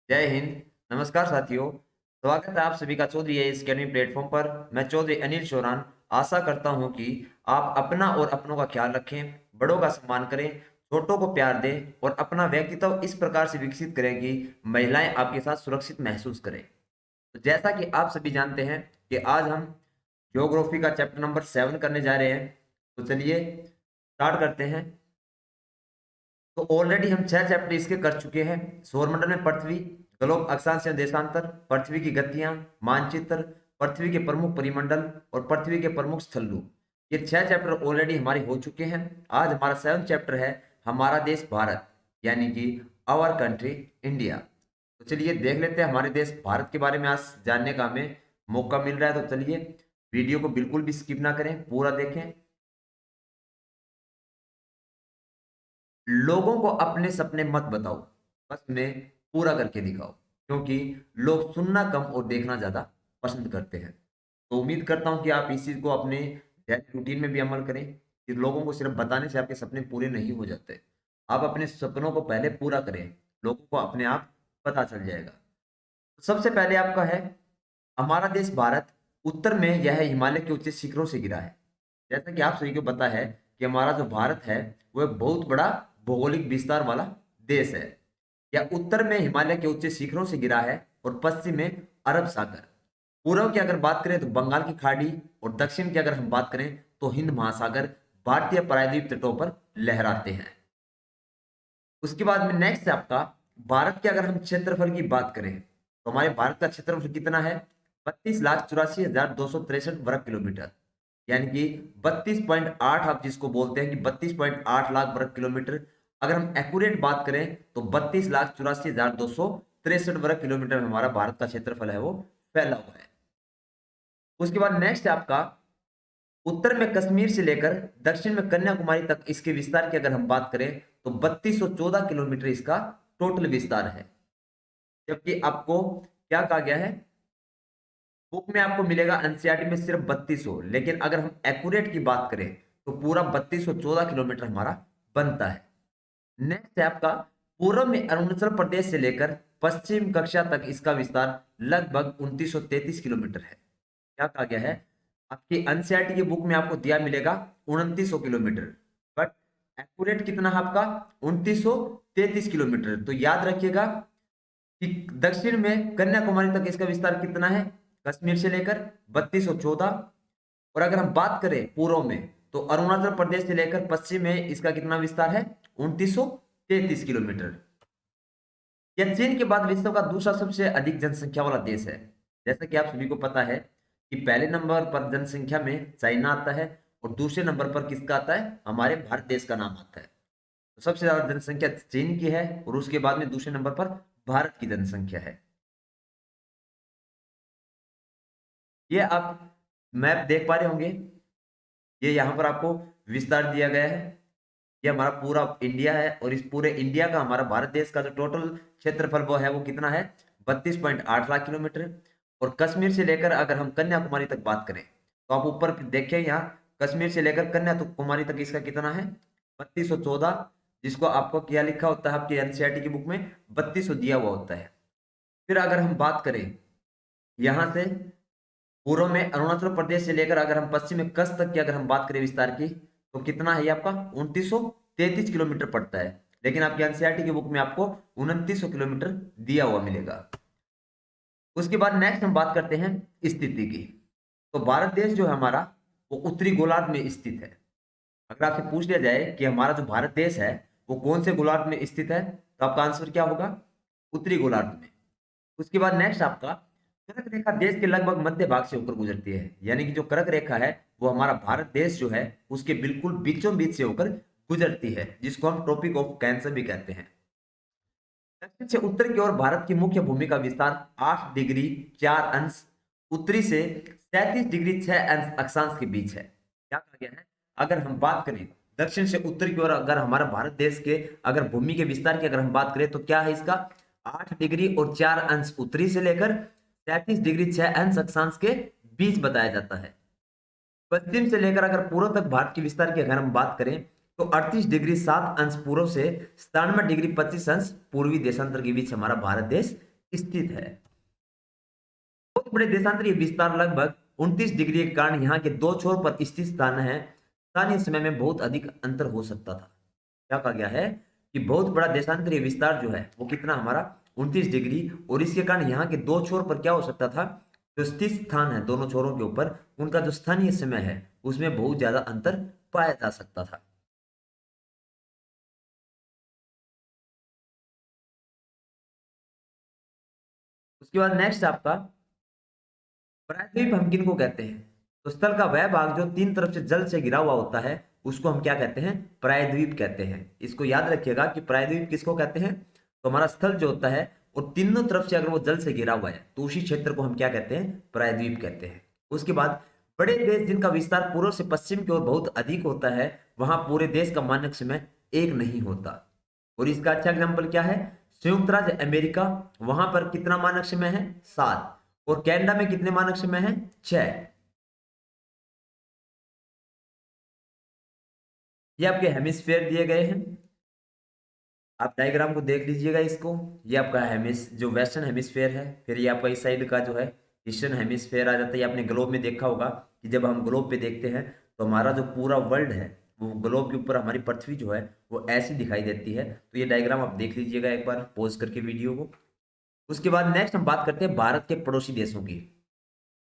जय हिंद। नमस्कार साथियों, स्वागत है आप सभी का चौधरी इस अकेडमी प्लेटफॉर्म पर। मैं चौधरी अनिल चौरान आशा करता हूं कि आप अपना और अपनों का ख्याल रखें, बड़ों का सम्मान करें, छोटों को प्यार दें और अपना व्यक्तित्व इस प्रकार से विकसित करें कि महिलाएं आपके साथ सुरक्षित महसूस करें। तो जैसा कि आप सभी जानते हैं कि आज हम ज्योग्राफी का चैप्टर नंबर 7 करने जा रहे हैं। तो चलिए स्टार्ट करते हैं। तो ऑलरेडी हम 6 चैप्टर इसके कर चुके हैं। सौरमंडल में पृथ्वी, ग्लोब अक्षांश या देशांतर, पृथ्वी की गतियां, मानचित्र, पृथ्वी के प्रमुख परिमंडल और पृथ्वी के प्रमुख स्थल। ये 6 चैप्टर ऑलरेडी हमारे हो चुके हैं। आज हमारा 7 चैप्टर है हमारा देश भारत, यानी कि आवर कंट्री इंडिया। तो चलिए देख लेते हैं हमारे देश भारत के बारे में। आज जानने का हमें मौका मिल रहा है, तो चलिए वीडियो को बिल्कुल भी स्किप ना करें, पूरा देखें। लोगों को अपने सपने मत बताओ, बस उन्हें पूरा करके दिखाओ, क्योंकि लोग सुनना कम और देखना ज्यादा पसंद करते हैं। तो उम्मीद करता हूं कि आप इस चीज को अपने डेली रूटीन में भी अमल करें कि लोगों को सिर्फ बताने से आपके सपने पूरे नहीं हो जाते। आप अपने सपनों को पहले पूरा करें, लोगों को अपने आप पता चल जाएगा। सबसे पहले आपका है हमारा देश भारत। उत्तर में यह हिमालय के ऊंचे शिखरों से गिरा है। जैसा कि आप सभी को पता है कि हमारा जो भारत है वह बहुत बड़ा भौगोलिक विस्तार वाला देश है। यह उत्तर में हिमालय के ऊंचे शिखरों से गिरा है और पश्चिम में अरब सागर। पूर्व की अगर बात करें तो बंगाल की खाड़ी, और दक्षिण की अगर हम बात करें तो हिंद महासागर भारतीय प्रायद्वीप तटों पर लहराते हैं। उसके बाद में नेक्स्ट है आपका भारत के। अगर हम क्षेत्रफल की बात करें तो हमारे भारत का क्षेत्रफल कितना है? 32,84,263 वर्ग किलोमीटर, यानी कि 32.8 आप जिसको बोलते हैं कि 32.8 लाख वर्ग किलोमीटर। अगर हम एक्यूरेट बात करें तो 32,84,263 वर्ग किलोमीटर में हमारा भारत का क्षेत्रफल है वो फैला हुआ है। उसके बाद नेक्स्ट है आपका उत्तर में कश्मीर से लेकर दक्षिण में कन्याकुमारी तक इसके विस्तार की अगर हम बात करें तो 3214 किलोमीटर इसका टोटल विस्तार है। जबकि आपको क्या कहा गया है, बुक में आपको मिलेगा एनसीईआरटी में सिर्फ 3200, लेकिन अगर हम एक्यूरेट की बात करें तो पूरा 3214 किलोमीटर हमारा बनता है। नेक्स्ट है आपका पूर्व में अरुणाचल प्रदेश से लेकर पश्चिम कक्षा तक इसका विस्तार लगभग 2933 किलोमीटर है। क्या कहा गया है, आपकी एनसीईआरटी की बुक में आपको दिया मिलेगा 2900 किलोमीटर, बट एक्यूरेट कितना है आपका 2933 किलोमीटर। तो याद रखिएगा कि दक्षिण में कन्याकुमारी तक इसका विस्तार कितना है, कश्मीर से लेकर 3214। और अगर हम बात करें पूर्व में तो अरुणाचल प्रदेश से लेकर पश्चिम में इसका कितना विस्तार है, 2933 किलोमीटर। यह चीन के बाद विश्व का दूसरा सबसे अधिक जनसंख्या वाला देश है। जैसा कि आप सभी को पता है कि पहले नंबर पर जनसंख्या में चाइना आता है और दूसरे नंबर पर किसका आता है, हमारे भारत देश का नाम आता है। तो सबसे ज्यादा जनसंख्या चीन की है और उसके बाद में दूसरे नंबर पर भारत की जनसंख्या है। ये आप मैप देख पा रहे होंगे, ये यहाँ पर आपको विस्तार दिया गया है। ये हमारा पूरा इंडिया है और इस पूरे इंडिया का हमारा भारत देश का जो टोटल क्षेत्रफल वो है वो कितना है, 32.8 लाख किलोमीटर। और कश्मीर से लेकर अगर हम कन्याकुमारी तक बात करें तो आप ऊपर देखें यहाँ कश्मीर से लेकर कन्याकुमारी तक इसका कितना है, 3214, जिसको आपको क्या लिखा होता है आपकी एनसीईआरटी की बुक में 3200 दिया हुआ होता है। फिर अगर हम बात करें यहाँ से पूर्व में अरुणाचल प्रदेश से लेकर अगर हम पश्चिम में कच्छ तक की अगर हम बात करें विस्तार की तो कितना है ये आपका 2933 किलोमीटर पड़ता है, लेकिन आपकी एनसीईआरटी की बुक में आपको 2900 किलोमीटर दिया हुआ मिलेगा। उसके बाद नेक्स्ट हम बात करते हैं स्थिति की। तो भारत देश जो है हमारा वो उत्तरी गोलार्ध में स्थित है। अगर आपसे पूछ लिया जाए कि हमारा जो भारत देश है वो कौन से गोलार्ध में स्थित है तो आपका आंसर क्या होगा, उत्तरी गोलार्ध में। उसके बाद नेक्स्ट आपका कर्क रेखा देश के लगभग मध्य भाग से होकर गुजरती है, यानी कि जो कर्क रेखा है वो हमारा भारत देश जो है उसके बिल्कुल बीचों बीच से होकर गुजरती है, जिसको हम ट्रॉपिक ऑफ कैंसर भी कहते हैं। दक्षिण से उत्तर की ओर भारत की मुख्य भूमि का विस्तार 8 डिग्री 4 अंश उत्तरी से 37 डिग्री 6 अंश अक्षांश के बीच है। क्या कहा गया है, अगर हम बात करें दक्षिण से उत्तर की ओर अगर हमारा भारत देश के अगर भूमि के विस्तार की अगर हम बात करें तो क्या है इसका 8 डिग्री और 4 अंश उत्तरी से लेकर 37 डिग्री 6 अंश अक्षांश के बीच बताया जाता है। पश्चिम से लेकर अगर पूर्व तक भारत के विस्तार की अगर हम बात करें तो 38 डिग्री 7 अंश पूर्व से 97 डिग्री 25 अंश पूर्वी देशांतर के बीच हमारा भारत देश स्थित है। बहुत बड़े देशांतरीय विस्तार लगभग 29 डिग्री के कारण यहाँ के दो छोर पर स्थित स्थान है, स्थानीय समय में बहुत अधिक अंतर हो सकता था। क्या कहा गया है कि बहुत बड़ा देशांतरीय विस्तार जो है वो कितना हमारा 29 डिग्री, और इसके कारण यहाँ के दो छोर पर क्या हो सकता था, जो स्थित स्थान है दोनों छोरों के ऊपर, उनका जो स्थानीय समय है उसमें बहुत ज्यादा अंतर पाया जा सकता था। उसके बाद नेक्स्ट आपका प्रायद्वीप हम किन को कहते हैं? तो स्थल का वह भाग जो तीन तरफ से जल से घिरा हुआ होता है उसको हम क्या कहते हैं? प्रायद्वीप कहते हैं। इसको याद रखिएगा कि प्रायद्वीप किसको कहते हैं? तो हमारा स्थल जो होता है और तीनों तरफ से अगर वो जल से घिरा हुआ है तो उसी क्षेत्र को हम क्या कहते हैं? प्रायद्वीप कहते हैं। उसके बाद बड़े देश जिनका विस्तार पूर्व से पश्चिम की ओर बहुत अधिक होता है, वहां पूरे देश का मानक समय एक नहीं होता। और इसका अच्छा एग्जाम्पल क्या है? संयुक्त राज्य अमेरिका, वहां पर कितना मानक समय है? 7। और कनाडा में कितने मानक समय है? 6। ये आपके हेमिस्फेयर दिए गए हैं, आप डायग्राम को देख लीजिएगा इसको। ये आपका हेमिस जो वेस्टर्न हेमिस्फेयर है, फिर ये आपका इस साइड का जो है ईस्टर्न हेमिस्फेयर आ जाता है। ये आपने ग्लोब में देखा होगा कि जब हम ग्लोब पे देखते हैं तो हमारा जो पूरा वर्ल्ड है वो ग्लोब के ऊपर हमारी पृथ्वी जो है वो ऐसी दिखाई देती है। तो ये डायग्राम आप देख लीजिएगा एक बार पॉज करके वीडियो को। उसके बाद नेक्स्ट हम बात करते हैं भारत के पड़ोसी देशों की।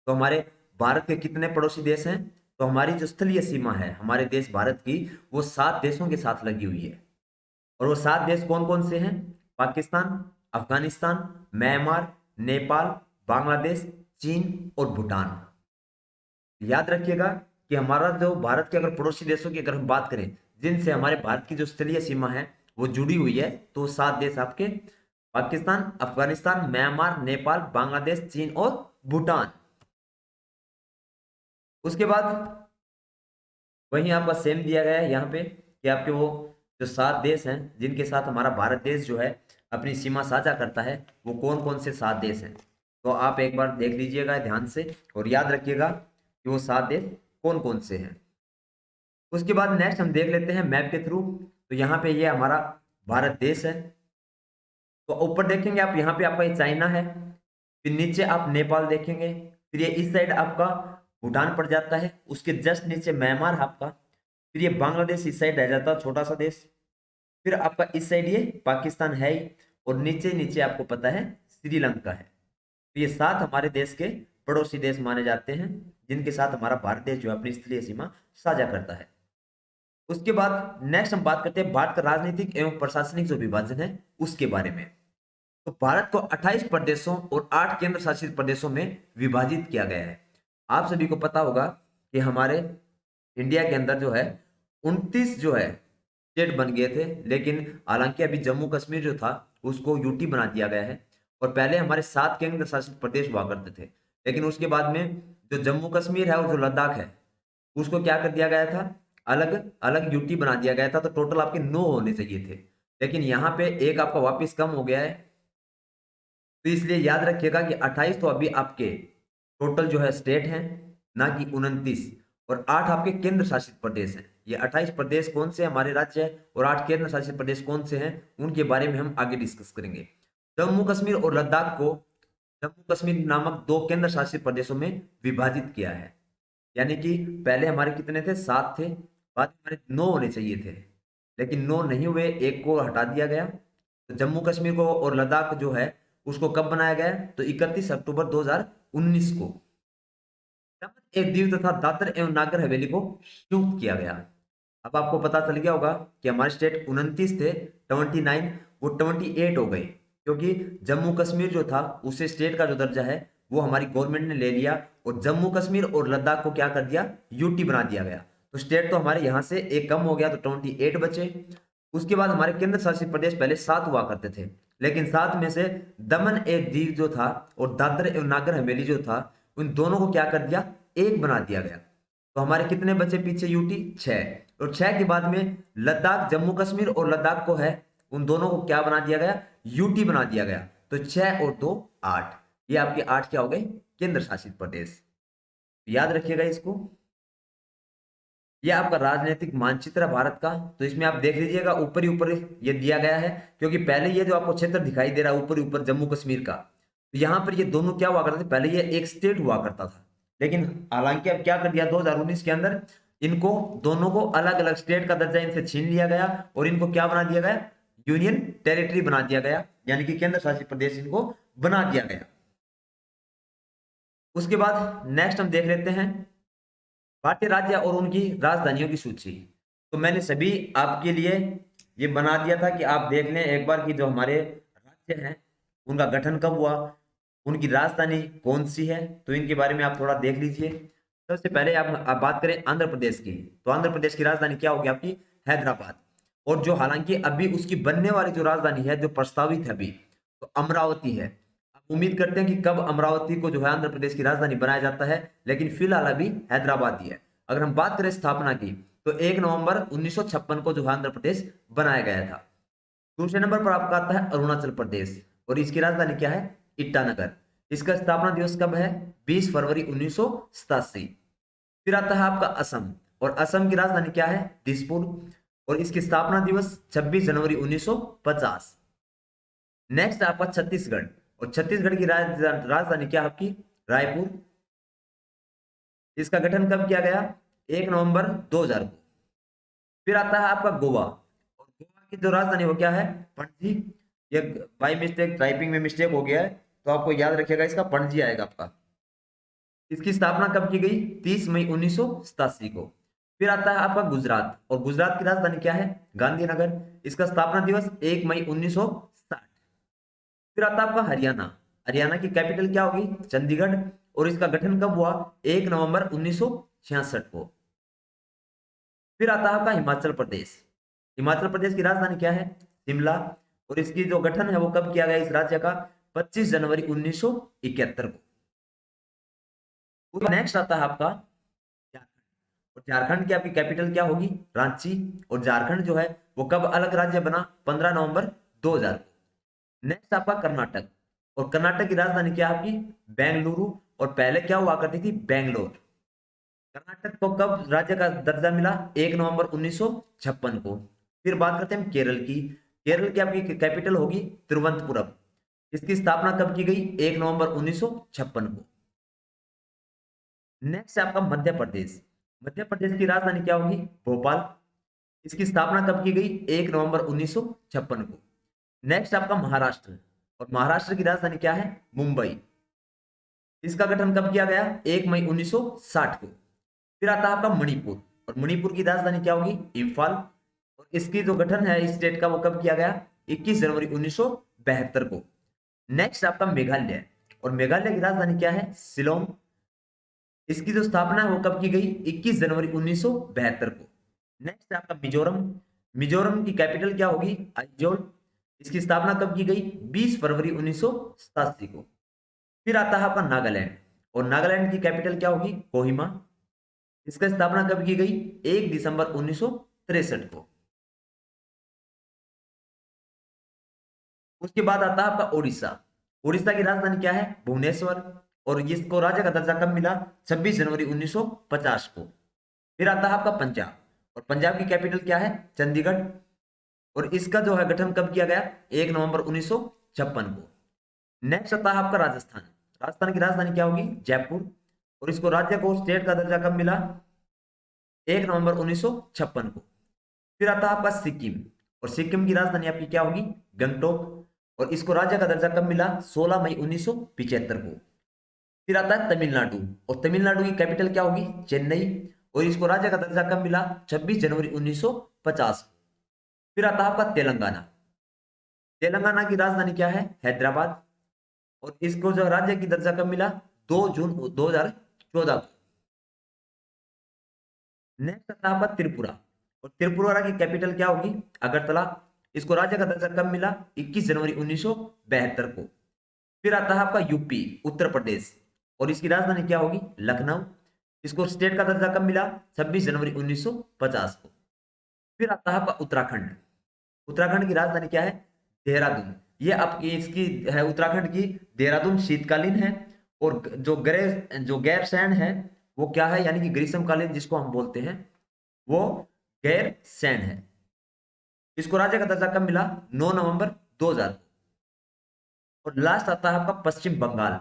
तो हमारे भारत के कितने पड़ोसी देश हैं? तो हमारी जो स्थलीय सीमा है हमारे देश भारत की, वो 7 देशों के साथ लगी हुई है। और वो 7 देश कौन कौन से हैं? पाकिस्तान, अफगानिस्तान, म्यांमार, नेपाल, बांग्लादेश, चीन और भूटान। याद रखिएगा कि हमारा जो भारत के अगर पड़ोसी देशों की अगर हम बात करें जिनसे हमारे भारत की जो स्थलीय सीमा है वो जुड़ी हुई है, तो 7 देश आपके पाकिस्तान, अफगानिस्तान, म्यांमार, नेपाल, बांग्लादेश, चीन और भूटान। उसके बाद वहीं आपका सेम दिया गया है यहाँ पे कि आपके वो जो 7 देश हैं जिनके साथ हमारा भारत देश जो है अपनी सीमा साझा करता है, वो कौन कौन से 7 देश हैं। तो आप एक बार देख लीजिएगा ध्यान से और याद रखिएगा कि वो 7 देश कौन कौन से हैं। उसके बाद नेक्स्ट हम देख लेते हैं मैप के थ्रू। तो यहाँ पे ये हमारा भारत देश है। तो ऊपर देखेंगे आप, यहाँ पे आपका ये चाइना है, फिर नीचे आप नेपाल देखेंगे, फिर ये इस साइड आपका भूटान पड़ जाता है, उसके जस्ट नीचे म्यांमार आपका, फिर ये बांग्लादेश इस साइड रह जाता है छोटा सा देश, फिर आपका इस साइड ये पाकिस्तान है ही, और नीचे नीचे आपको पता है श्रीलंका है। तो ये 7 हमारे देश के पड़ोसी देश माने जाते हैं जिनके साथ हमारा भारत देश जो है अपनी स्थलीय सीमा साझा करता है। उसके बाद नेक्स्ट हम बात करते हैं भारत का राजनीतिक एवं प्रशासनिक जो विभाजन है उसके बारे में। तो भारत को 28 प्रदेशों और 8 केंद्र शासित प्रदेशों में विभाजित किया गया है। आप सभी को पता होगा कि हमारे इंडिया के अंदर जो है 29 जो है स्टेट बन गए थे, लेकिन हालांकि अभी जम्मू कश्मीर जो था उसको यूटी बना दिया गया है। और पहले हमारे 7 केंद्र शासित प्रदेश हुआ करते थे, लेकिन उसके बाद में जो जम्मू कश्मीर है और जो लद्दाख है उसको क्या कर दिया गया था, अलग अलग यूटी बना दिया गया था। तो टोटल आपके 9 होने चाहिए थे, लेकिन यहाँ पे एक आपका वापिस कम हो गया है। तो इसलिए याद रखिएगा कि 28 तो अभी आपके टोटल जो है स्टेट हैं, ना कि 29, और 8 आपके केंद्र शासित प्रदेश हैं। ये 28 प्रदेश कौन से हमारे राज्य है और 8 केंद्र शासित प्रदेश कौन से हैं उनके बारे में हम आगे डिस्कस करेंगे। जम्मू कश्मीर और लद्दाख को जम्मू कश्मीर नामक 2 केंद्र शासित प्रदेशों में विभाजित किया है। यानी कि पहले हमारे कितने थे? 7 थे, बाद में हमारे 9 होने चाहिए थे, लेकिन 9 नहीं हुए, एक को हटा दिया गया। तो जम्मू कश्मीर को और लद्दाख जो है उसको कब बनाया गया? तो 31 अक्टूबर 2019 को दमन एक दीव तथा दादर एवं नागर हवेली को संयुक्त किया गया। अब आपको पता चल गया होगा कि हमारे स्टेट 29 थे, 29 वो 28 हो गए, क्योंकि जम्मू कश्मीर जो था उसे स्टेट का जो दर्जा है वो हमारी गवर्नमेंट ने ले लिया, और जम्मू कश्मीर और लद्दाख को क्या कर दिया? यूटी बना दिया गया। तो स्टेट तो हमारे यहाँ से एक कम हो गया, तो 28 बचे। उसके बाद हमारे केंद्र शासित प्रदेश पहले 7 हुआ करते थे, लेकिन 7 में से दमन एक दीव जो था और दादर एवं नागर हवेली जो था, उन दोनों को क्या कर दिया? एक बना दिया गया। तो हमारे कितने बचे पीछे यूटी? 6। और 6 के बाद में लद्दाख, जम्मू कश्मीर और लद्दाख को है, उन दोनों को क्या बना दिया गया? यूटी बना दिया गया। तो 6 और 2 8, ये आपके 8 क्या हो गए? केंद्र शासित प्रदेश। याद रखिएगा इसको। ये आपका राजनीतिक मानचित्र है भारत का। तो इसमें आप देख लीजिएगा ऊपर ही ऊपर ये दिया गया है, क्योंकि पहले ये जो आपको क्षेत्र दिखाई दे रहा है ऊपर ही ऊपर जम्मू कश्मीर का, तो यहाँ पर ये दोनों क्या हुआ करते थे, पहले ये एक स्टेट हुआ करता था, लेकिन हालांकि अब क्या कर दिया 2019 के अंदर, इनको दोनों को अलग अलग स्टेट का दर्जा इनसे छीन लिया गया और इनको क्या बना दिया गया, यूनियन टेरिटरी बना दिया गया, यानी कि केंद्र शासित प्रदेश इनको बना दिया गया। उसके बाद नेक्स्ट हम देख लेते हैं भारतीय राज्य और उनकी राजधानियों की सूची। तो मैंने सभी आपके लिए ये बना दिया था कि आप देख लें एक बार कि जो हमारे राज्य हैं उनका गठन कब हुआ, उनकी राजधानी कौन सी है, तो इनके बारे में आप थोड़ा देख लीजिए। सबसे पहले आप बात करें आंध्र प्रदेश की, तो आंध्र प्रदेश की राजधानी क्या होगी आपकी, हैदराबाद। और जो हालांकि अभी उसकी बनने वाली जो राजधानी है जो प्रस्तावित है अभी, तो अमरावती है। उम्मीद करते हैं कि कब अमरावती को जो है आंध्र प्रदेश की राजधानी बनाया जाता है, लेकिन फिलहाल अभी हैदराबाद ही है। अगर हम बात करें स्थापना की, तो 1 नवंबर 1956 को जो है आंध्र प्रदेश बनाया गया था। दूसरे नंबर पर आपका आता है अरुणाचल प्रदेश और इसकी राजधानी क्या है, ईटानगर। इसका स्थापना दिवस कब है, 20 फरवरी 1987। फिर आता है आपका असम, और असम की राजधानी क्या है, दिसपुर, और इसकी स्थापना दिवस 26 जनवरी 1950। नेक्स्ट आपका छत्तीसगढ़, और छत्तीसगढ़ की राजधानी क्या आपकी, रायपुर। इसका गठन कब किया गया, 1 नवंबर 2000 को। फिर आता है आपका गोवा, और गोवा की जो राजधानी वो क्या है, पणजी। ये बाई मिस्टेक टाइपिंग में मिस्टेक हो गया है, तो आपको याद रखिएगा इसका पणजी आएगा आपका। इसकी स्थापना कब की गई, 30 मई 1987 को। फिर आता है आपका गुजरात, और गुजरात की राजधानी क्या है, गांधीनगर। इसका स्थापना दिवस 1 मई 1960। फिर आता है आपका हरियाणा, हरियाणा की कैपिटल क्या होगी, चंडीगढ़, और इसका गठन कब हुआ, 1 नवंबर 1966 को। फिर आता है आपका हिमाचल प्रदेश, हिमाचल प्रदेश की राजधानी क्या है, शिमला, और इसकी जो गठन है वो कब किया गया इस राज्य का, 25 जनवरी 1971 को। नेक्स्ट आता है आपका झारखंड, और झारखंड की आपकी कैपिटल क्या होगी, रांची, और झारखंड जो है वो कब अलग राज्य बना, 15 नवंबर 2000 को। नेक्स्ट आपका कर्नाटक, और कर्नाटक की राजधानी क्या है आपकी, बेंगलुरु, और पहले क्या हुआ करती थी, बेंगलोर। कर्नाटक को कब राज्य का दर्जा मिला, 1 नवंबर 1956 को। फिर बात करते हैं हम केरल की, केरल की आपकी कैपिटल होगी तिरुवनंतपुरम। इसकी स्थापना कब की गई, 1 नवंबर 1956 को। नेक्स्ट आपका मध्य प्रदेश, मध्य प्रदेश की राजधानी क्या होगी, भोपाल। इसकी स्थापना कब की गई, 1 नवंबर 1956 को। नेक्स्ट आपका महाराष्ट्र, और महाराष्ट्र की राजधानी क्या है, मुंबई। इसका गठन कब किया गया, 1 मई 1960 को। फिर आता है आपका मणिपुर, और मणिपुर की राजधानी क्या होगी, इम्फाल, और इसकी जो गठन है इस स्टेट का वो कब किया गया, 21 जनवरी 1972 को। नेक्स्ट आपका मेघालय, और मेघालय की राजधानी क्या है, शिलोंग। इसकी जो स्थापना है वो कब की गई, 21 जनवरी 1972 को। नेक्स्ट आपका मिजोरम, मिजोरम की कैपिटल क्या होगी, आइजोल। इसकी स्थापना कब की गई, 20 फरवरी 1987 को। फिर आता है आपका नागालैंड, और नागालैंड की कैपिटल क्या होगी, कोहिमा। इसका स्थापना कब की गई, 1 दिसंबर 1963 को। उसके बाद आता है आपका उड़ीसा, उड़ीसा की राजधानी क्या है, भुवनेश्वर, और इसको राज्य का दर्जा कब मिला, 26 जनवरी 1950 को। फिर आता है आपका पंजाब, और पंजाब की कैपिटल क्या है, चंडीगढ़, और इसका जो है गठन कब किया गया, 1 नवंबर 1956 को। नेक्स्ट आता है आपका राजस्थान, राजस्थान की राजधानी क्या होगी, जयपुर, और इसको राज्य को स्टेट का दर्जा कब मिला, 1 नवंबर 1956 को। फिर आता है आपका सिक्किम, और सिक्किम की राजधानी आपकी क्या होगी, गंगटोक, और इसको राज्य का दर्जा कब मिला, 16 मई 1975 को। फिर आता है तमिलनाडु, और तमिलनाडु की कैपिटल क्या होगी, चेन्नई, और इसको राज्य का दर्जा कब मिला, 26 जनवरी 1950 को। फिर आता है आपका तेलंगाना, तेलंगाना की राजधानी क्या है, हैदराबाद, और इसको जो राज्य की दर्जा कब मिला, 2 जून 2014 को। नेक्स्ट आता है आपका त्रिपुरा, और त्रिपुरा की कैपिटल क्या होगी, अगरतला। इसको राज्य का दर्जा कब मिला, 21 जनवरी 1972 को। फिर आता है आपका यूपी, उत्तर प्रदेश, और इसकी राजधानी क्या होगी, लखनऊ। इसको स्टेट का दर्जा कब मिला, 26 जनवरी 1950 को। फिर आता है आपका उत्तराखंड, उत्तराखंड की राजधानी क्या है, देहरादून। ये आपकी इसकी है उत्तराखंड की, देहरादून शीतकालीन है, और जो गैर सैन है वो क्या है, यानी कि ग्रीष्मकालीन जिसको हम बोलते हैं वो गैर सैन है। इसको राज्य का दर्जा कब मिला, 9 नवंबर 2000। और लास्ट आता है आपका पश्चिम बंगाल,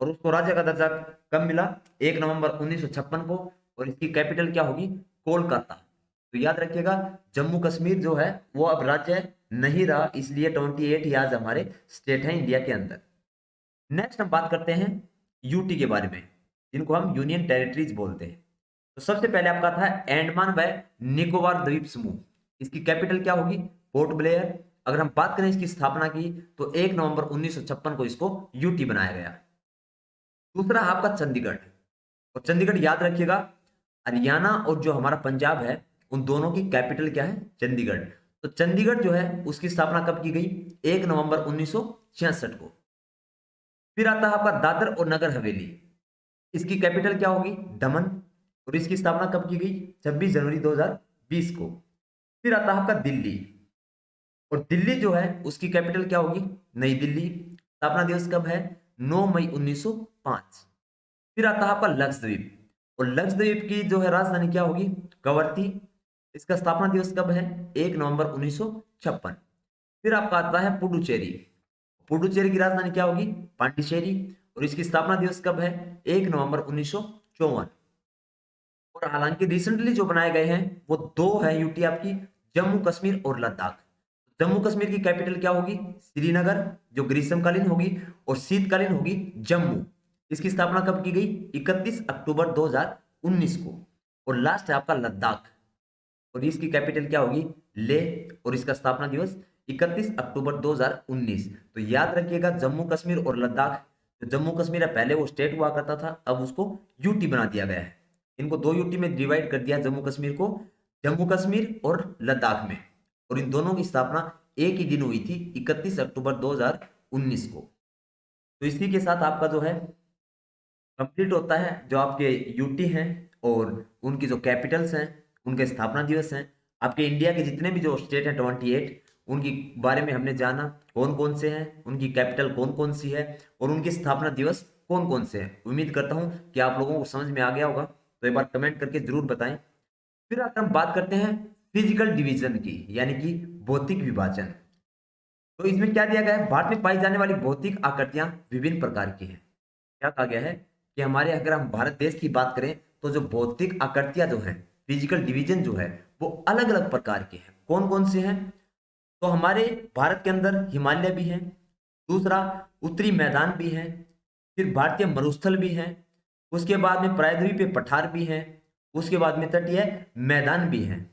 और उसको राज्य का दर्जा कब मिला? 1 नवंबर 1956 को, और इसकी कैपिटल क्या होगी? कोलकाता। तो याद रखिएगा, जम्मू कश्मीर जो है वो अब राज्य नहीं रहा, इसलिए 28 ही आज हमारे स्टेट है इंडिया के अंदर। नेक्स्ट हम बात करते हैं यूटी के बारे में, जिनको हम यूनियन टेरिटरीज बोलते हैं। तो सबसे पहले आपका था अंडमान व निकोबार द्वीप समूह, इसकी कैपिटल क्या होगी? Port Blair. अगर हम बात करें इसकी स्थापना की, तो 1 नवंबर 1956 को इसको यूटी बनाया गया। दूसरा आपका चंडीगढ़, और चंडीगढ़ याद रखिएगा, हरियाणा और जो हमारा पंजाब है उन दोनों की कैपिटल क्या है? चंडीगढ़। तो चंडीगढ़ जो है उसकी स्थापना कब की गई? 1 नवंबर 1966 को। फिर आता है आपका दादर और नगर हवेली, इसकी कैपिटल क्या होगी? दमन, और इसकी स्थापना कब की गई? 26 जनवरी 2020 को। फिर आता है आपका दिल्ली, और दिल्ली जो है उसकी कैपिटल क्या होगी? नई दिल्ली। स्थापना दिवस कब है? 9 मई 1905। फिर आता है आपका लक्षद्वीप, और लक्षद्वीप की जो है राजधानी क्या होगी? कवरत्ती। इसका स्थापना दिवस कब है? 1 नवंबर 1956। फिर आपका आता है पुडुचेरी, पुडुचेरी की राजधानी क्या होगी? पांडिचेरी, और इसकी स्थापना दिवस कब है? 1 नवंबर 1954। और हालांकि रिसेंटली जो बनाए गए हैं वो दो है यूटी आपकी, जम्मू कश्मीर और लद्दाख। जम्मू कश्मीर की कैपिटल क्या होगी? श्रीनगर, जो ग्रीष्मकालीन होगी, और शीतकालीन होगी जम्मू। इसकी स्थापना कब की गई? 31 अक्टूबर 2019 को। और लास्ट है आपका लद्दाख, और इसकी कैपिटल क्या होगी? ले, और इसका स्थापना दिवस 31 अक्टूबर 2019। तो याद रखिएगा, जम्मू कश्मीर और लद्दाख, जो जम्मू कश्मीर है पहले वो स्टेट हुआ करता था, अब उसको यूटी बना दिया गया है। इनको दो यूटी में डिवाइड कर दिया जम्मू कश्मीर को, जम्मू कश्मीर और लद्दाख में। और इन दोनों की स्थापना एक ही दिन हुई थी, 31 अक्टूबर 2019 को। तो इसी के साथ आपका जो है कंप्लीट होता है जो आपके यूटी हैं और उनकी जो कैपिटल्स हैं, उनके स्थापना दिवस हैं। आपके इंडिया के जितने भी जो स्टेट हैं 28, उनकी बारे में हमने जाना, कौन कौन से हैं, उनकी कैपिटल कौन कौन सी है, और उनकी स्थापना दिवस कौन कौन से हैं। उम्मीद करता हूं कि आप लोगों को समझ में आ गया होगा, तो एक बार कमेंट करके जरूर बताएं। फिर आज हम बात करते हैं फिजिकल डिवीजन की, यानी कि भौतिक विभाजन। तो इसमें क्या दिया गया है? भारत में पाई जाने वाली भौतिक आकृतियां विभिन्न प्रकार की हैं। क्या कहा गया है कि हमारे, अगर हम भारत देश की बात करें, तो जो भौतिक आकृतियां जो हैं, फिजिकल डिवीजन जो है, वो अलग अलग प्रकार के हैं। कौन कौन से हैं? तो हमारे भारत के अंदर हिमालय भी है, दूसरा उत्तरी मैदान भी है, फिर भारतीय मरुस्थल भी है, उसके बाद में प्रायद्वीपीय पठार भी है, उसके बाद में तटीय मैदान भी है,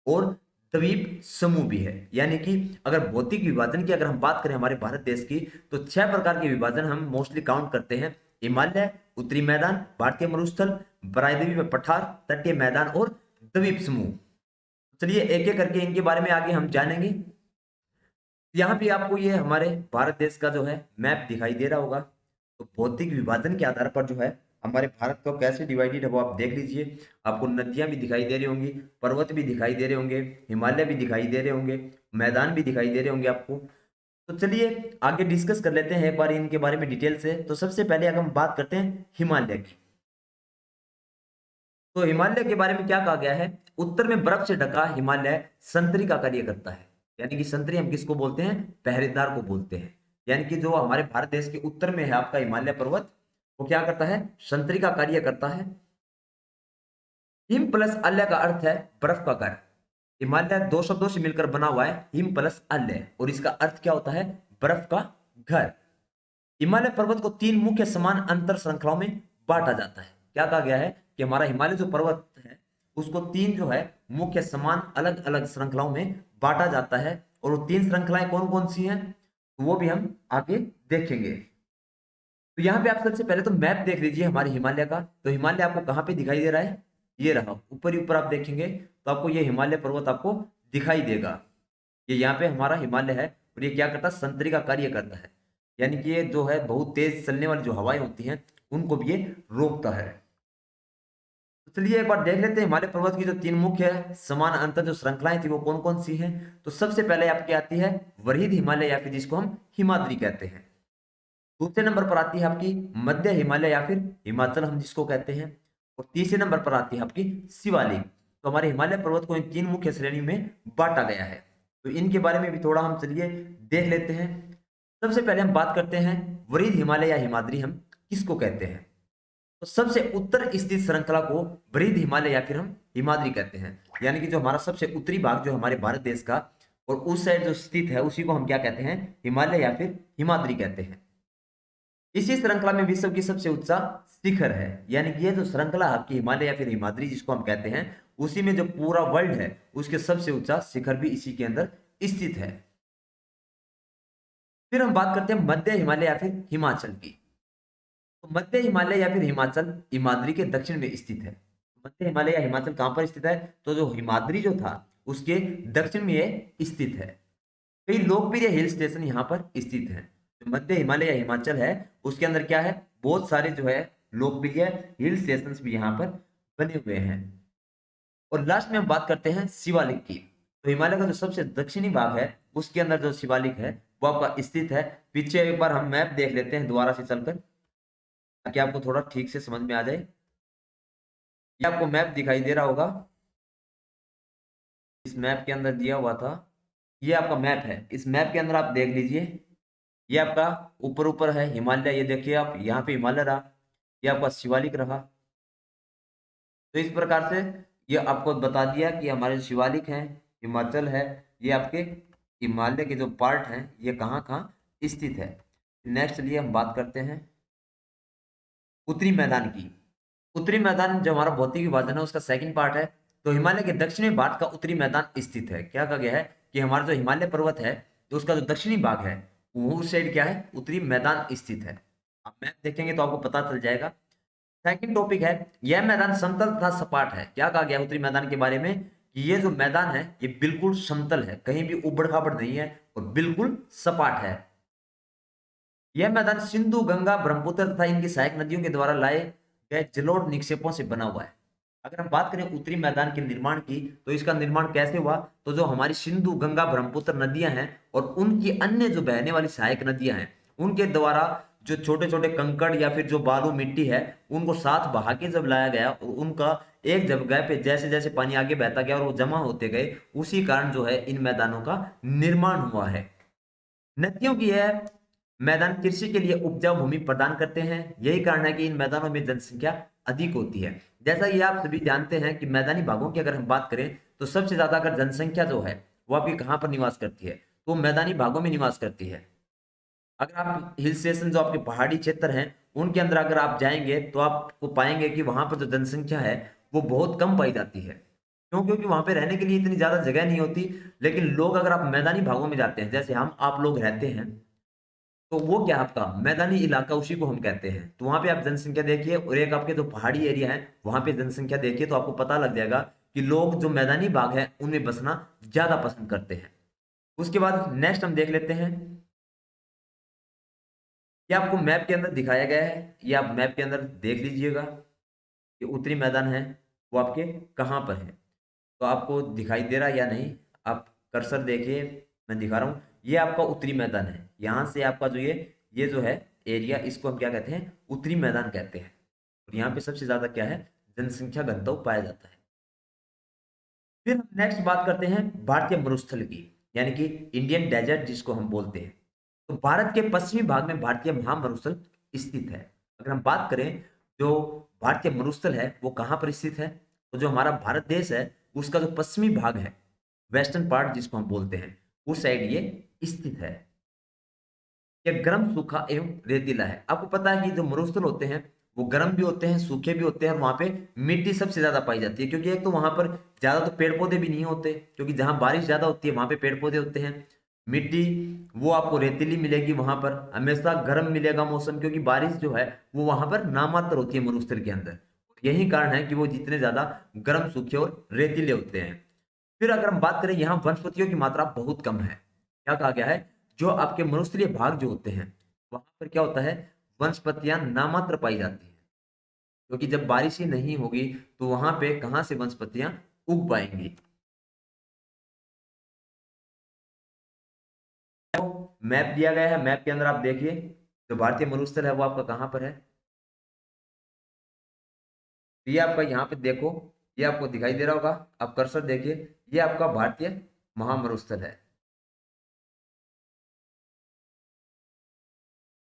और द्वीप समूह भी है। यानी कि अगर भौतिक विभाजन की अगर हम बात करें हमारे भारत देश की, तो 6 प्रकार के विभाजन हम मोस्टली काउंट करते हैं: हिमालय, उत्तरी मैदान, भारतीय मरुस्थल, प्रायद्वीपीय पठार, तटीय मैदान और द्वीप समूह। चलिए एक एक करके इनके बारे में आगे हम जानेंगे। यहाँ भी आपको ये हमारे भारत देश का जो है मैप दिखाई दे रहा होगा। तो भौतिक विभाजन के आधार पर जो है हमारे भारत को कैसे डिवाइडेड है वो आप देख लीजिए। आपको नदियां भी दिखाई दे रही होंगी, पर्वत भी दिखाई दे रहे होंगे, हिमालय भी दिखाई दे रहे होंगे, मैदान भी दिखाई दे रहे होंगे आपको। तो चलिए आगे डिस्कस कर लेते हैं एक बार इनके बारे में डिटेल से। तो सबसे पहले अगर हम बात करते हैं हिमालय की, तो हिमालय के बारे में क्या कहा गया है? उत्तर में बर्फ से ढका हिमालय संतरी का कार्य करता है। यानी कि संतरी हम किसको बोलते हैं? पहरेदार को बोलते हैं। यानी कि जो हमारे भारत देश के उत्तर में है आपका हिमालय पर्वत, वो क्या करता है? संतरी का कार्य करता है। हिम प्लस अल्य का अर्थ है बर्फ का घर। हिमालय दो शब्दों से मिलकर बना हुआ है, हिम प्लस अल्य, और इसका अर्थ क्या होता है? बर्फ का घर। हिमालय पर्वत को 3 मुख्य समान अंतर श्रृंखलाओं में बांटा जाता है। क्या कहा गया है कि हमारा हिमालय जो पर्वत है उसको 3 जो है मुख्य समान अलग अलग श्रृंखलाओं में बांटा जाता है। और वो 3 श्रृंखलाएं कौन कौन सी हैं तो वो भी हम आगे देखेंगे। तो यहाँ पे आप सबसे पहले तो मैप देख लीजिए हमारे हिमालय का। तो हिमालय आपको कहाँ पे दिखाई दे रहा है? ये रहा, ऊपर ही ऊपर आप देखेंगे तो आपको ये हिमालय पर्वत आपको दिखाई देगा। ये यहाँ पे हमारा हिमालय है, और ये क्या करता है? संतरी का कार्य करता है। यानी कि ये जो है बहुत तेज चलने वाली जो हवाएं होती हैं उनको भी ये रोकता है। तो चलिए एक बार देख लेते हैं हिमालय पर्वत की जो 3 मुख्य समान अंतर जो श्रृंखलाएं थी वो कौन कौन सी हैं। तो सबसे पहले आपकी आती है वरीद हिमालय, या फिर जिसको हम हिमाद्री कहते हैं। दूसरे नंबर पर आती है आपकी मध्य हिमालय, या फिर हिमाचल हम जिसको कहते हैं। और तीसरे नंबर पर आती है आपकी शिवालिक। तो हमारे हिमालय पर्वत को इन 3 मुख्य श्रेणी में बांटा गया है। तो इनके बारे में भी थोड़ा हम चलिए देख लेते हैं। सबसे पहले हम बात करते हैं वरीद हिमालय या हिमाद्री हम किसको कहते हैं। तो सबसे उत्तर स्थित श्रृंखला को वरीद हिमालय या फिर हम हिमाद्री कहते हैं। यानी कि जो हमारा सबसे उत्तरी भाग जो हमारे भारत देश का और उस साइड जो स्थित है उसी को हम क्या कहते हैं, हिमालय या फिर हिमाद्री कहते हैं। इसी श्रृंखला में विश्व की सबसे ऊंचा शिखर है। यानी कि ये जो श्रृंखला आपकी हिमालय या फिर हिमाद्री जिसको हम कहते हैं, उसी में जो पूरा वर्ल्ड है उसके सबसे ऊंचा शिखर भी इसी के अंदर स्थित है। फिर हम बात करते हैं मध्य हिमालय या फिर हिमाचल की। तो मध्य हिमालय या फिर हिमाचल हिमाद्री के दक्षिण में स्थित है। मध्य हिमालय या हिमाचल कहां पर स्थित है, तो जो हिमाद्री जो था उसके दक्षिण में ये स्थित है। कई लोकप्रिय हिल स्टेशन यहाँ पर स्थित हैं। जो मध्य हिमालय या हिमाचल है उसके अंदर क्या है, बहुत सारे जो है लोकप्रिय हिल स्टेशन भी यहाँ पर बने हुए हैं। और लास्ट में हम बात करते हैं शिवालिक की। तो हिमालय का जो सबसे दक्षिणी भाग है उसके अंदर जो शिवालिक है वो आपका स्थित है। पीछे एक बार हम मैप देख लेते हैं दोबारा से चलकर, ताकि आपको थोड़ा ठीक से समझ में आ जाए। ये आपको मैप दिखाई दे रहा होगा, इस मैप के अंदर दिया हुआ था। ये आपका मैप है, इस मैप के अंदर आप देख लीजिए। ये आपका ऊपर ऊपर है हिमालय, ये देखिए आप यहाँ पे हिमालय रहा, ये आपका शिवालिक रहा। तो इस प्रकार से ये आपको बता दिया कि हमारे शिवालिक हैं, हिमाचल है, ये आपके हिमालय के जो पार्ट हैं ये कहाँ कहाँ स्थित है। नेक्स्ट लिए हम बात करते हैं उत्तरी मैदान की। उत्तरी मैदान जो हमारा भौतिक विभाजन है उसका सेकंड पार्ट है। तो हिमालय के दक्षिणी भाग का उत्तरी मैदान स्थित है। क्या कहा गया है कि हमारा जो हिमालय पर्वत है तो उसका जो दक्षिणी भाग है वो उस साइड क्या है, उत्तरी मैदान स्थित है। आप मैप देखेंगे तो आपको पता चल जाएगा। सेकंड टॉपिक है, यह मैदान समतल तथा सपाट है। क्या कहा गया उत्तरी मैदान के बारे में कि ये जो मैदान है ये बिल्कुल समतल है, कहीं भी उबड़ खाबड़ नहीं है और बिल्कुल सपाट है। यह मैदान सिंधु गंगा ब्रह्मपुत्र तथा इनकी सहायक नदियों के द्वारा लाए गए जलोढ़ निक्षेपों से बना हुआ है। अगर हम बात करें उत्तरी मैदान के निर्माण की तो इसका निर्माण कैसे हुआ, तो जो हमारी सिंधु गंगा ब्रह्मपुत्र नदियां हैं और उनकी अन्य जो बहने वाली सहायक नदियां हैं उनके द्वारा जो छोटे छोटे कंकड़ या फिर जो बालू मिट्टी है उनको साथ बहा के जब लाया गया और उनका एक जगह पे जैसे जैसे पानी आगे बहता गया और वो जमा होते गए, उसी कारण जो है इन मैदानों का निर्माण हुआ है। नदियों की यह मैदान कृषि के लिए उपजाऊ भूमि प्रदान करते हैं। यही कारण है कि इन मैदानों में जनसंख्या अधिक होती है। जैसा कि आप सभी जानते हैं कि मैदानी भागों की अगर हम बात करें तो सबसे ज्यादा अगर जनसंख्या जो है वो आपकी कहाँ पर निवास करती है, तो मैदानी भागों में निवास करती है। अगर आप हिल स्टेशन जो आपके पहाड़ी क्षेत्र हैं उनके अंदर अगर आप जाएंगे तो आपको पाएंगे कि वहां पर जो जनसंख्या है वो बहुत कम पाई जाती है। क्यों? क्योंकि वहां पे रहने के लिए इतनी ज्यादा जगह नहीं होती। लेकिन लोग अगर आप मैदानी भागों में जाते हैं, जैसे हम आप लोग रहते हैं, तो वो क्या आपका मैदानी इलाका उसी को हम कहते हैं। तो वहां पे आप जनसंख्या देखिए और एक आपके जो पहाड़ी एरिया है वहां पे जनसंख्या देखिए तो आपको पता लग जाएगा कि लोग जो मैदानी भाग है उनमें बसना ज्यादा पसंद करते हैं। उसके बाद नेक्स्ट हम देख लेते हैं, ये आपको मैप के अंदर दिखाया गया है, ये आप मैप के अंदर देख लीजिएगा कि उत्तरी मैदान है वो आपके कहाँ पर है। तो आपको दिखाई दे रहा है या नहीं, आप कर्सर देखिए, मैं दिखा रहा हूँ। ये आपका उत्तरी मैदान है, यहाँ से आपका जो ये जो है एरिया इसको हम क्या कहते हैं, उत्तरी मैदान कहते हैं। और यहाँ पे सबसे ज्यादा क्या है, जनसंख्या घनत्व पाया जाता है। फिर हम नेक्स्ट बात करते हैं भारतीय मरुस्थल की, यानी कि इंडियन डेजर्ट जिसको हम बोलते हैं। तो भारत के पश्चिमी भाग में भारतीय महामरुस्थल स्थित है। अगर हम बात करें जो भारतीय मरुस्थल है वो कहाँ पर स्थित है, तो जो हमारा भारत देश है उसका जो पश्चिमी भाग है, वेस्टर्न पार्ट जिसको हम बोलते हैं, उस साइड ये स्थित है। यह गर्म सूखा एवं रेतीला है। आपको पता है कि जो मरुस्थल होते हैं वो गर्म भी होते हैं, सूखे भी होते हैं, और वहां पे मिट्टी सबसे ज्यादा पाई जाती है। क्योंकि एक तो वहां पर ज्यादा तो पेड़ पौधे भी नहीं होते, क्योंकि जहां बारिश ज्यादा होती है वहां पे पेड़ पौधे होते हैं। मिट्टी वो आपको रेतीली मिलेगी, वहां पर हमेशा गर्म मिलेगा मौसम, क्योंकि बारिश जो है वो वहां पर नामात्र होती है मरुस्थल के अंदर। यही कारण है कि वो जितने ज्यादा गर्म सूखे और रेतीले होते हैं। फिर अगर हम बात करें, यहाँ वनस्पतियों की मात्रा बहुत कम है। क्या कहा गया है, जो आपके मरुस्थलीय भाग जो होते हैं वहां पर क्या होता है, वनस्पतियां नामात्र पाई जाती हैं। क्योंकि जब बारिश ही नहीं होगी तो वहां पे कहां से वनस्पतियां उग पाएंगी। मैप दिया गया है, मैप के अंदर आप देखिए जो भारतीय मरुस्थल है वो आपका कहां पर है। ये आपका यहाँ पे देखो, ये आपको दिखाई दे रहा होगा, आप कर्सर देखिए, ये आपका भारतीय महामरुस्थल है।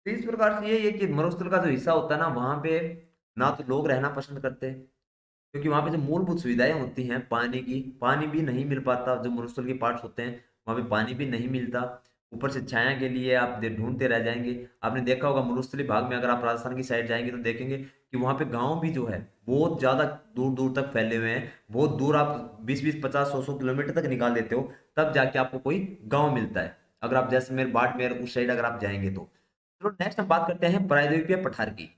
तो इस प्रकार से ये कि मरुस्थल का जो हिस्सा होता है ना, वहां पे ना तो लोग रहना पसंद करते हैं, क्योंकि वहां पे जो मूलभूत सुविधाएं होती हैं पानी की, पानी भी नहीं मिल पाता। जो मरुस्थल के पार्ट्स होते हैं वहां पे पानी भी नहीं मिलता। ऊपर से छाया के लिए आप ढूंढते रह जाएंगे। आपने देखा होगा मरुस्थलीय भाग में, अगर आप राजस्थान की साइड जाएंगे तो देखेंगे कि वहां पे गांव भी जो है बहुत ज्यादा दूर दूर तक फैले हुए हैं। बहुत दूर आप 20-20, 50, 100-100 किलोमीटर तक निकाल देते हो, तब जाके आपको कोई गाँव मिलता है, अगर आप जैसलमेर बाड़मेर उस साइड अगर आप जाएंगे तो। चलो नेक्स्ट हम बात करते हैं प्रायद्वीपीय पठार की।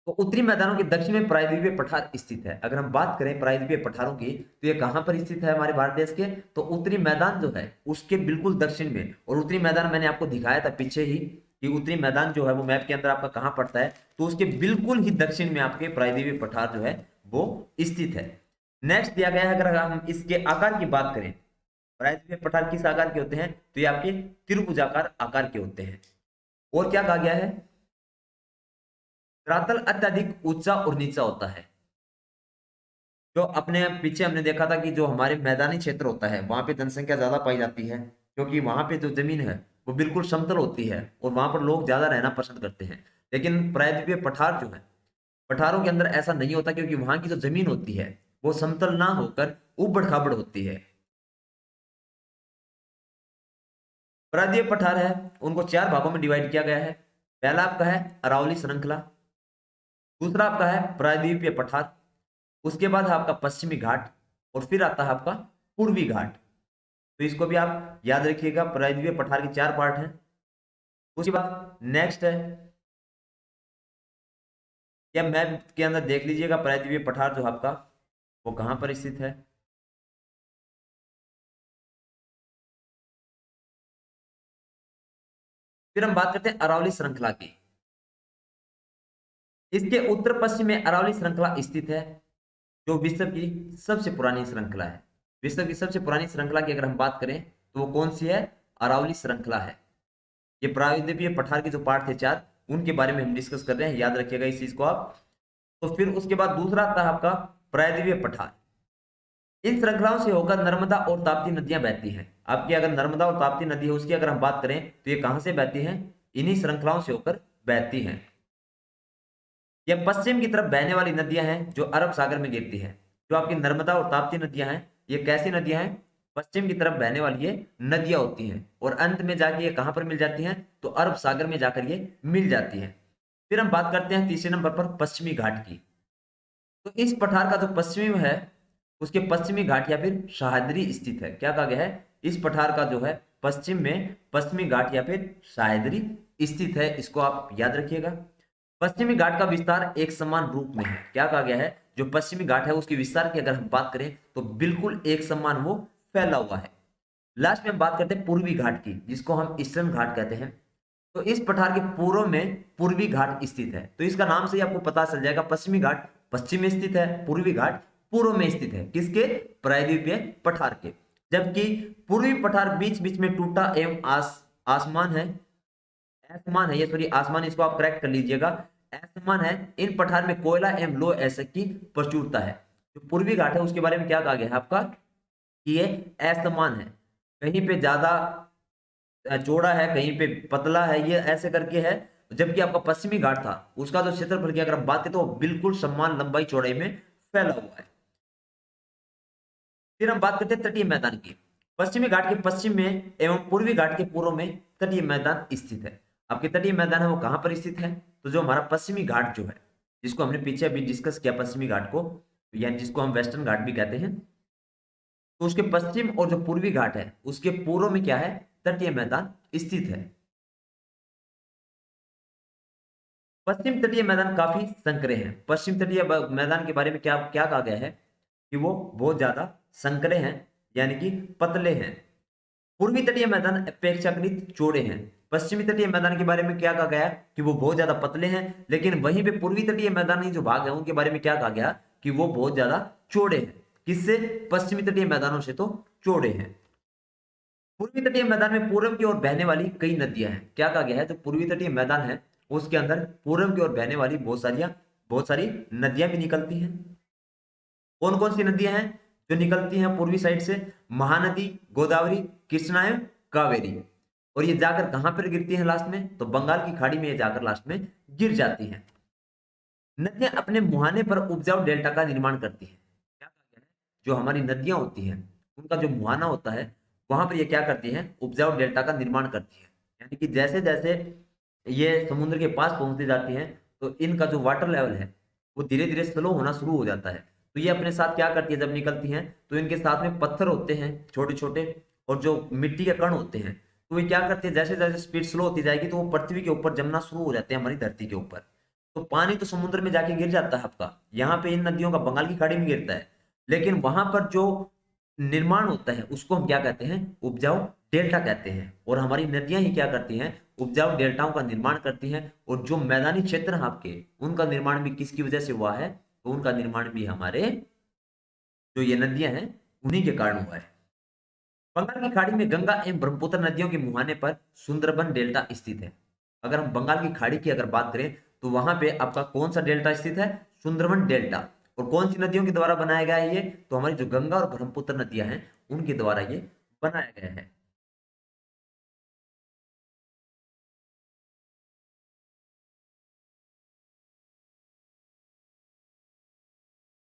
तो उत्तरी मैदानों के दक्षिण में प्रायद्वीपीय पठार स्थित है। अगर हम बात करें प्रायद्वीपीय पठारों की, तो ये कहां पर स्थित है हमारे भारत देश के? तो उत्तरी मैदान जो है उसके बिल्कुल दक्षिण में। और उत्तरी मैदान मैंने आपको दिखाया था पीछे ही कि उत्तरी मैदान जो है वो मैप के अंदर आपका कहां पड़ता है, तो उसके बिल्कुल ही दक्षिण में आपके प्रायद्वीपीय पठार जो है वो स्थित है। नेक्स्ट दिया गया है, अगर हम इसके आकार की बात करें, प्रायद्वीपीय पठार किस आकार के होते हैं, तो ये आपके त्रिभुजाकार आकार के होते हैं। और क्या कहा गया है? धरातल अत्यधिक ऊंचा और नीचा होता है। जो अपने पीछे हमने देखा था कि जो हमारे मैदानी क्षेत्र होता है वहां पे जनसंख्या ज्यादा पाई जाती है, क्योंकि वहां पे जो जमीन है वो बिल्कुल समतल होती है और वहां पर लोग ज्यादा रहना पसंद करते हैं। लेकिन प्रायद्वीपीय पठार जो है, पठारों के अंदर ऐसा नहीं होता, क्योंकि वहां की जो जमीन होती है वो समतल ना होकर उबड़ खाबड़ होती है। प्रायद्वीपीय पठार है उनको चार भागों में डिवाइड किया गया है। पहला आपका है अरावली श्रृंखला, दूसरा आपका है प्रायद्वीपीय पठार, उसके बाद है आपका पश्चिमी घाट, और फिर आता है आपका पूर्वी घाट। तो इसको भी आप याद रखिएगा, प्रायद्वीपीय पठार के चार पार्ट हैं। उसके बाद नेक्स्ट है, या मैप के अंदर देख लीजिएगा प्रायद्वीपीय पठार जो आपका वो कहां पर स्थित है। फिर हम बात करते हैं अरावली श्रृंखला की। इसके उत्तर पश्चिम में अरावली श्रृंखला स्थित है, जो विश्व की सबसे पुरानी श्रृंखला है। विश्व की सबसे पुरानी श्रृंखला की अगर हम बात करें तो वो कौन सी है? अरावली श्रृंखला है। ये प्रायद्वीपीय पठार के जो पार्ट थे चार, उनके बारे में हम डिस्कस कर रहे हैं, याद रखिएगा इस चीज को आप। तो फिर उसके बाद दूसरा आता है आपका प्रायद्वीपीय पठार। इन श्रृंखलाओं से होकर नर्मदा और ताप्ती नदियां बहती हैं। आपकी अगर नर्मदा और ताप्ती नदी है उसकी अगर हम बात करें तो ये कहां से बहती हैं? इन्हीं श्रृंखलाओं से होकर बहती हैं। यह पश्चिम की तरफ बहने वाली नदियां हैं जो अरब सागर में गिरती हैं। जो आपकी नर्मदा और ताप्ती नदियां हैं, ये कैसी नदियां हैं? पश्चिम की तरफ बहने वाली ये नदियां होती हैं, और अंत में जाके ये कहां पर मिल जाती हैं? तो अरब सागर में जाकर ये मिल जाती हैं। फिर हम बात करते हैं तीसरे नंबर पर पश्चिमी घाट की। तो इस पठार का जो पश्चिमी है उसके पश्चिमी घाट या फिर सह्याद्री स्थित है। क्या कहा गया है? इस पठार का जो है पश्चिम में पश्चिमी घाट या फिर सह्याद्री स्थित है। इसको आप याद रखिएगा। पश्चिमी घाट का विस्तार एक समान रूप में है। क्या कहा गया है? जो पश्चिमी घाट है उसके विस्तार की अगर हम बात करें तो बिल्कुल एक समान वो फैला हुआ है। लास्ट में हम बात करते हैं पूर्वी घाट की, जिसको हम ईस्टर्न घाट कहते हैं। तो इस पठार के पूर्व में पूर्वी घाट स्थित है। तो इसका नाम से ही आपको पता चल जाएगा, पश्चिमी घाट पश्चिम में स्थित है, पूर्वी घाट पूर्व में स्थित है। किसके? प्रायद्वीपीय पठार के। जबकि पूर्वी पठार बीच बीच में टूटा एवं आसमान है, असमान है ये, सॉरी आसमान, इसको आप करेक्ट कर लीजिएगा, असमान है। इन पठार में कोयला एवं लोह एसिड की प्रचुरता है। जो पूर्वी घाट है उसके बारे में क्या कहा गया है आपका? कि ये असमान है, कहीं पे ज्यादा चौड़ा है, कहीं पे पतला है, ये ऐसे करके है। जबकि आपका पश्चिमी घाट था उसका जो क्षेत्रफल की अगर हम बात करें तो बिल्कुल समान लंबाई चौड़ाई में फैला हुआ है। फिर हम बात करते हैं तटीय मैदान की। पश्चिमी घाट के पश्चिम में एवं पूर्वी घाट के पूर्व में तटीय मैदान स्थित है। आपके तटीय मैदान है वो कहां पर स्थित है? तो जो हमारा पश्चिमी घाट जो है, जिसको हमने पीछे अभी डिस्कस किया पश्चिमी घाट को, यानी जिसको हम वेस्टर्न घाट भी कहते हैं, तो उसके पश्चिम और जो पूर्वी घाट है उसके पूर्व में क्या है? तटीय मैदान स्थित है। पश्चिम तटीय मैदान काफी संकरे हैं। पश्चिम तटीय मैदान के बारे में क्या क्या कहा गया है? कि वो बहुत ज्यादा संकरे हैं, यानी कि पतले हैं। पूर्वी तटीय मैदान अपेक्षाकृत चौड़े हैं। पश्चिमी तटीय मैदान के बारे में क्या कहा गया? कि वो बहुत ज्यादा पतले हैं। लेकिन वहीं पे पूर्वी तटीय मैदानी जो भाग है उनके बारे में क्या कहा गया? कि वो बहुत ज्यादा चौड़े हैं। किससे? पश्चिमी तटीय मैदानों से तो चौड़े हैं। पूर्वी तटीय मैदान में पूर्व की ओर बहने वाली कई नदियां हैं। क्या कहा गया है? जो पूर्वी तटीय मैदान है उसके अंदर पूर्व की ओर बहने वाली बहुत सारी नदियां भी निकलती हैं। कौन कौन सी नदियां हैं जो निकलती हैं पूर्वी साइड से? महानदी, गोदावरी, कृष्णा एवं कावेरी। और ये जाकर कहां पर गिरती हैं लास्ट में, तो बंगाल की खाड़ी में ये जाकर लास्ट में गिर जाती हैं। नदियां अपने मुहाने पर उपजाऊ डेल्टा का निर्माण करती हैं। क्या कहा गया है? जो हमारी नदियां होती हैं उनका जो मुहाना होता है वहां पर ये क्या करती हैं, उपजाऊ डेल्टा का निर्माण करती है। यानी कि जैसे जैसे ये समुद्र के पास पहुंचती जाती हैं तो इनका जो वाटर लेवल है वो धीरे धीरे स्लो होना शुरू हो जाता है। तो ये अपने साथ क्या करती है, जब निकलती हैं तो इनके साथ में पत्थर होते हैं छोटे छोटे, और जो मिट्टी के कण होते हैं, तो ये क्या करते हैं, जैसे जैसे स्पीड स्लो होती जाएगी तो वो पृथ्वी के ऊपर जमना शुरू हो जाते हैं, हमारी धरती के ऊपर। तो पानी तो समुद्र में जाके गिर जाता है आपका, यहाँ पे इन नदियों का बंगाल की खाड़ी में गिरता है, लेकिन वहां पर जो निर्माण होता है उसको हम क्या कहते हैं, उपजाऊ डेल्टा कहते हैं। और हमारी नदियां ही क्या करती हैं, उपजाऊ डेल्टाओं का निर्माण करती हैं। और जो मैदानी क्षेत्र हैं आपके, उनका निर्माण भी किसकी वजह से हुआ है, तो उनका निर्माण भी हमारे जो ये नदियां हैं उन्हीं के कारण हुआ है। बंगाल की खाड़ी में गंगा एवं ब्रह्मपुत्र नदियों के मुहाने पर सुंदरबन डेल्टा स्थित है। अगर हम बंगाल की खाड़ी की अगर बात करें तो वहां पे आपका कौन सा डेल्टा स्थित है, सुंदरबन डेल्टा। और कौन सी नदियों के द्वारा बनाया गया है ये, तो हमारी जो गंगा और ब्रह्मपुत्र नदियां हैं उनके द्वारा ये बनाया गया है।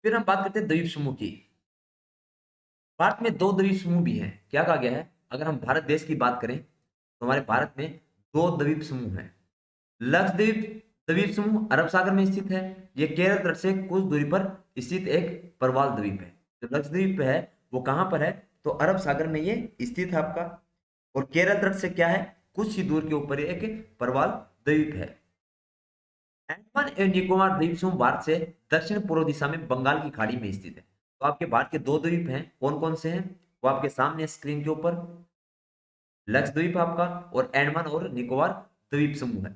फिर हम बात करते हैं द्वीप समूह की। भारत में दो द्वीप समूह भी हैं। क्या कहा गया है, अगर हम भारत देश की बात करें तो हमारे भारत में दो द्वीप समूह हैं। लक्षद्वीप द्वीप समूह अरब सागर में स्थित है। ये केरल तट से कुछ दूरी पर स्थित एक प्रवाल द्वीप है। जो लक्षद्वीप है वो कहां पर है, तो अरब सागर में ये स्थित है आपका। और केरल तट से क्या है, कुछ ही दूर के ऊपर एक प्रवाल द्वीप है। अंडमान एवं निकोबार द्वीप समूह भारत से दक्षिण पूर्व दिशा में बंगाल की खाड़ी में स्थित है। तो आपके भारत के दो द्वीप हैं, कौन कौन से हैं, वो आपके सामने स्क्रीन के ऊपर लक्षद्वीप आपका और अंडमान और निकोबार द्वीप समूह है।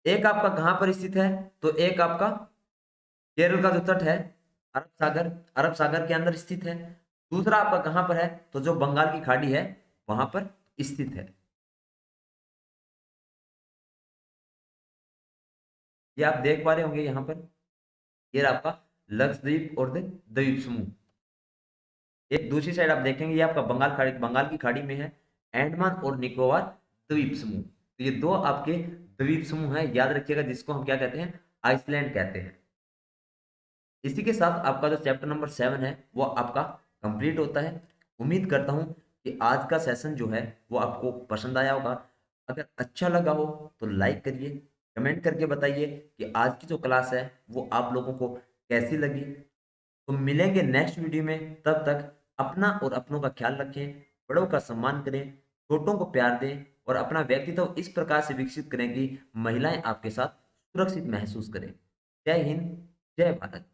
एक आपका कहां पर स्थित है, तो एक आपका केरल का जो तट है, अरब सागर के अंदर स्थित है। दूसरा आपका कहां पर है, तो जो बंगाल की खाड़ी है वहां पर स्थित है। ये आप देख पा रहे होंगे यहाँ पर, ये आपका लक्षद्वीप और द्वीप समूह। एक दूसरी साइड आप देखेंगे ये आपका बंगाल की खाड़ी में है, अंडमान और निकोबार द्वीप समूह। तो ये दो आपके द्वीप समूह है, याद रखिएगा, जिसको हम क्या कहते हैं, आइसलैंड कहते हैं। इसी के साथ आपका जो चैप्टर नंबर 7 है वो आपका कंप्लीट होता है। उम्मीद करता हूँ कि आज का सेशन जो है वो आपको पसंद आया होगा। अगर अच्छा लगा हो तो लाइक करिए, कमेंट करके बताइए कि आज की जो क्लास है वो आप लोगों को कैसी लगी। तो मिलेंगे नेक्स्ट वीडियो में, तब तक अपना और अपनों का ख्याल रखें, बड़ों का सम्मान करें, छोटों को प्यार दें और अपना व्यक्तित्व इस प्रकार से विकसित करें कि महिलाएं आपके साथ सुरक्षित महसूस करें। जय हिंद, जय भारत।